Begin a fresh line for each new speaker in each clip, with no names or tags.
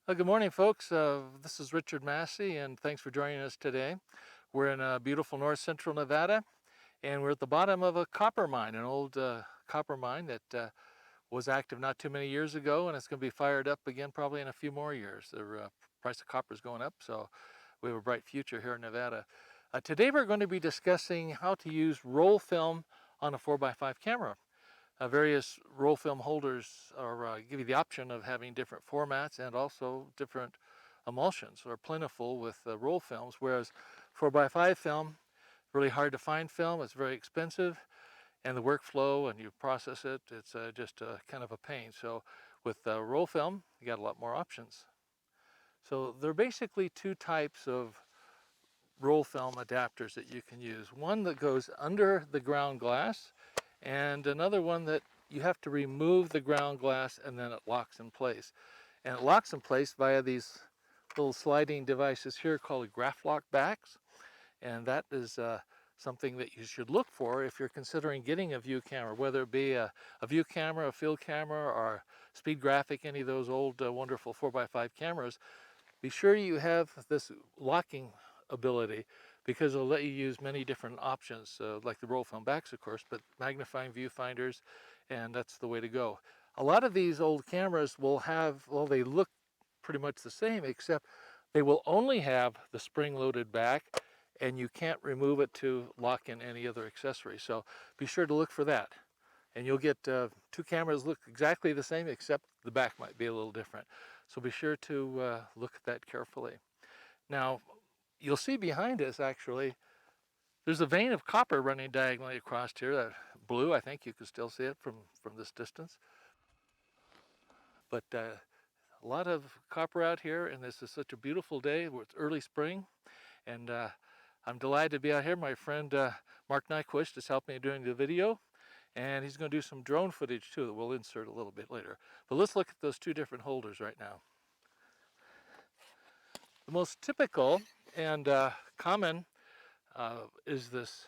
Good morning, folks. This is Richard Massey, and thanks for joining us today. We're in beautiful north central Nevada, and we're at the bottom of a copper mine, an old copper mine that was active not too many years ago, and it's going to be fired up again probably in a few more years. The price of copper is going up, so we have a bright future here in Nevada. Today, we're going to be discussing how to use roll film on a 4x5 camera. Various roll film holders give you the option of having different formats and also different emulsions are plentiful with roll films, whereas 4x5 film, really hard to find film, it's very expensive, and the workflow and you process it, it's just kind of a pain. So with roll film, you got a lot more options. So there are basically two types of roll film adapters that you can use. One that goes under the ground glass and another one that you have to remove the ground glass and then it locks in place. And it locks in place via these little sliding devices here called Graph-Lock backs. And that is something that you should look for if you're considering getting a view camera, whether it be a view camera, a field camera, or Speed Graphic, any of those old wonderful 4x5 cameras. Be sure you have this locking ability because it'll let you use many different options, like the roll film backs, of course, but magnifying viewfinders, and that's the way to go. A lot of these old cameras will have, well, they look pretty much the same, except they will only have the spring-loaded back, and you can't remove it to lock in any other accessory. So be sure to look for that. And you'll get two cameras look exactly the same, except the back might be a little different. So be sure to look at that carefully. Now, you'll see behind us actually, there's a vein of copper running diagonally across here. That blue, I think you can still see it from this distance. But a lot of copper out here, and this is such a beautiful day. It's early spring, and I'm delighted to be out here. My friend Mark Nyquist has helped me doing the video, and he's going to do some drone footage too that we'll insert a little bit later. But let's look at those two different holders right now. The most typical and common is this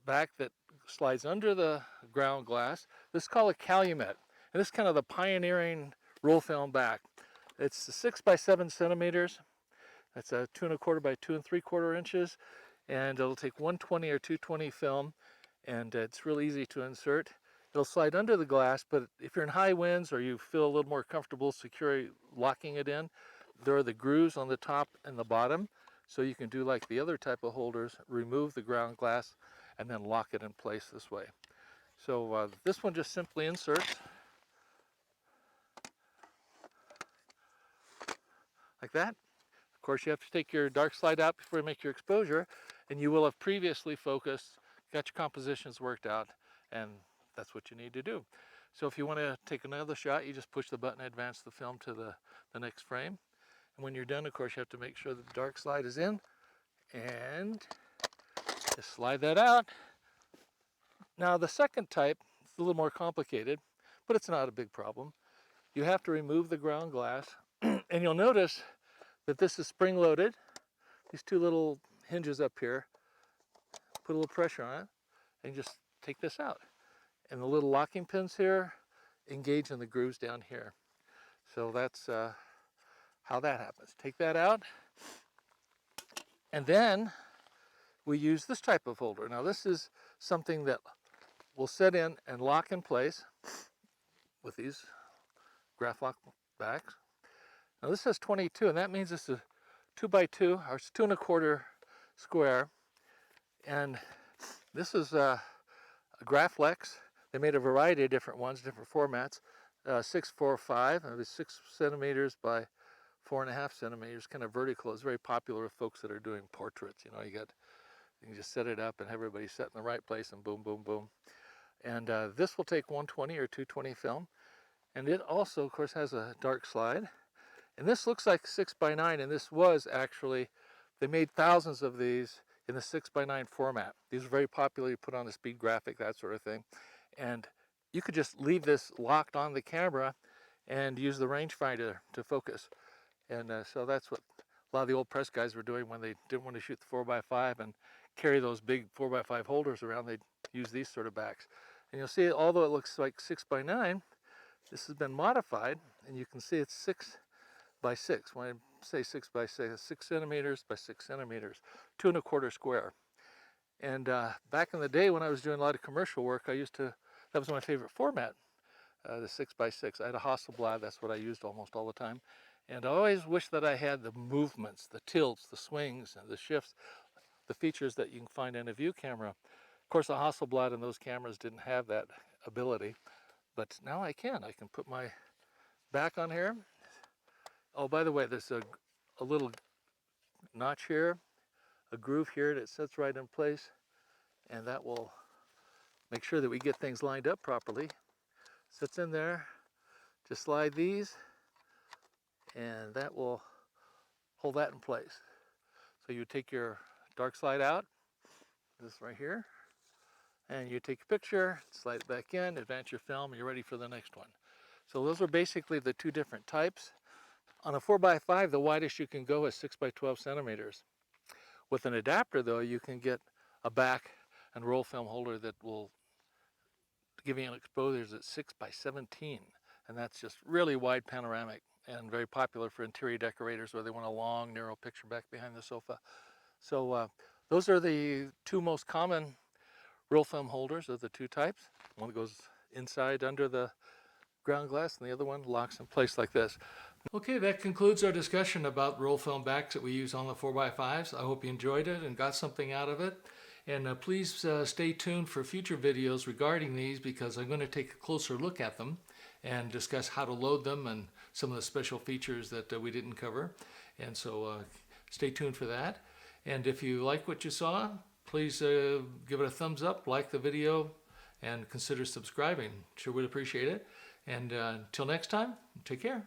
back that slides under the ground glass. This is called a calumet, and this is kind of the pioneering roll film back. It's 6 by 7 centimeters. That's a 2¼ by 2¾ inches, and it'll take 120 or 220 film, and it's real easy to insert. It'll slide under the glass, but if you're in high winds or you feel a little more comfortable securely locking it in, there are the grooves on the top and the bottom, so you can do like the other type of holders, remove the ground glass and then lock it in place this way. So this one just simply inserts like that. Of course, you have to take your dark slide out before you make your exposure, and you will have previously focused, got your compositions worked out, and that's what you need to do. So if you want to take another shot, you just push the button and advance the film to the next frame. And when you're done, of course, you have to make sure that the dark slide is in, and just slide that out. Now the second type is a little more complicated, but it's not a big problem. You have to remove the ground glass, and you'll notice that this is spring-loaded. These two little hinges up here, put a little pressure on it, and just take this out. And the little locking pins here engage in the grooves down here. So that's how that happens. Take that out, and then we use this type of holder. Now this is something that will set in and lock in place with these Graph-Lock backs. Now this has 22, and that means it's a 2 by 2, or it's 2¼ square. And this is a Graflex. They made a variety of different ones, different formats. 645, it was 6 centimeters by 4½ centimeters, kind of vertical. It's very popular with folks that are doing portraits. You know, you can just set it up and everybody set in the right place and boom, boom, boom. And this will take 120 or 220 film. And it also, of course, has a dark slide. And this looks like 6 by 9, and this was actually, they made thousands of these in the 6 by 9 format. These are very popular. You put on a Speed Graphic, that sort of thing. And you could just leave this locked on the camera and use the rangefinder to focus. And so that's what a lot of the old press guys were doing when they didn't want to shoot the 4x5 and carry those big 4x5 holders around. They'd use these sort of backs. And you'll see, although it looks like 6 by 9, this has been modified, and you can see it's 6 by 6. When I say 6 by 6, 6 centimeters by 6 centimeters, 2¼ square. And back in the day when I was doing a lot of commercial work, that was my favorite format, the 6 by 6. I had a Hasselblad, that's what I used almost all the time. And I always wished that I had the movements, the tilts, the swings, and the shifts, the features that you can find in a view camera. Of course, the Hasselblad and those cameras didn't have that ability, but now I can. I can put my back on here. Oh, by the way, there's a little notch here, a groove here that sits right in place, and that will make sure that we get things lined up properly. Sits in there. Just slide these, and that will hold that in place. So you take your dark slide out, this right here, and you take a picture, slide it back in, advance your film, and you're ready for the next one. So those are basically the two different types. On a 4x5, the widest you can go is 6 by 12 centimeters. With an adapter, though, you can get a back and roll film holder that will give you an exposure at 6 by 17, and that's just really wide panoramic and very popular for interior decorators where they want a long, narrow picture back behind the sofa. So those are the two most common roll film holders of the two types. One goes inside under the ground glass, and the other one locks in place like this. Okay, that concludes our discussion about roll film backs that we use on the 4x5s. I hope you enjoyed it and got something out of it. And please stay tuned for future videos regarding these, because I'm going to take a closer look at them and discuss how to load them and some of the special features that we didn't cover. And so stay tuned for that. And if you like what you saw, please give it a thumbs up, like the video, and consider subscribing. Sure would appreciate it. And until next time, take care.